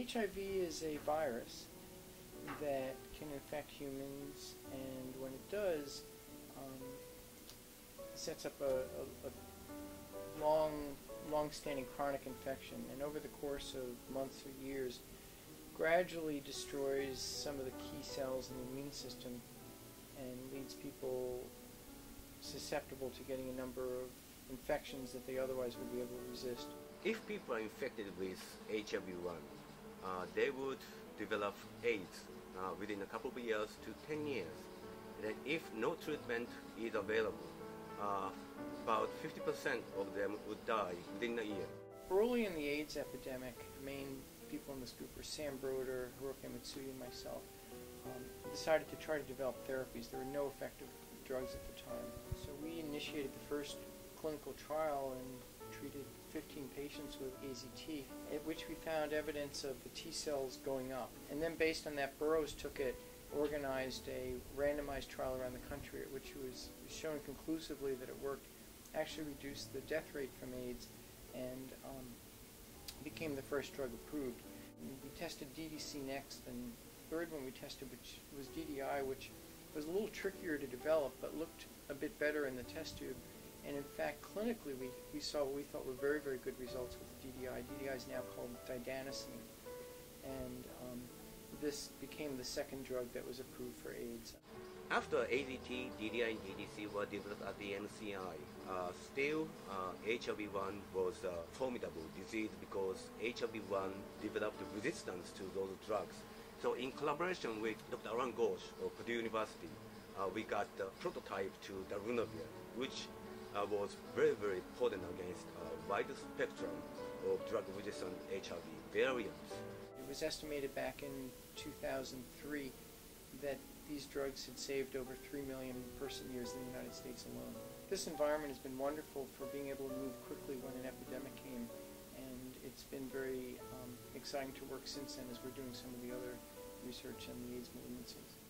HIV is a virus that can infect humans, and when it does, sets up a long-standing chronic infection, and over the course of months or years, gradually destroys some of the key cells in the immune system and leaves people susceptible to getting a number of infections that they otherwise would be able to resist. If people are infected with HIV-1, they would develop AIDS within a couple of years to 10 years. And if no treatment is available, about 50% of them would die within a year. Early in the AIDS epidemic, the main people in this group were Sam Broder, Hiroki Mitsui, and myself. Decided to try to develop therapies. There were no effective drugs at the time. So we initiated the first clinical trial and treated 15 patients with AZT, at which we found evidence of the T cells going up. And then based on that, Burroughs took it, organized a randomized trial around the country at which it was shown conclusively that it worked, actually reduced the death rate from AIDS, and became the first drug approved. We tested DDC next, and the third one we tested, which was DDI, which was a little trickier to develop but looked a bit better in the test tube. And in fact, clinically, we saw what we thought were very, very good results with the DDI. DDI is now called didanosine, and this became the second drug that was approved for AIDS. After AZT, DDI, and DDC were developed at the NCI, still HIV-1 was a formidable disease because HIV-1 developed resistance to those drugs. So in collaboration with Dr. Alan Ghosh of Purdue University, we got the prototype to darunavir, which was very, very potent against a wide spectrum of drug-resistant HIV variants. It was estimated back in 2003 that these drugs had saved over 3 million person-years in the United States alone. This environment has been wonderful for being able to move quickly when an epidemic came, and it's been very exciting to work since then as we're doing some of the other research on the AIDS malignancies.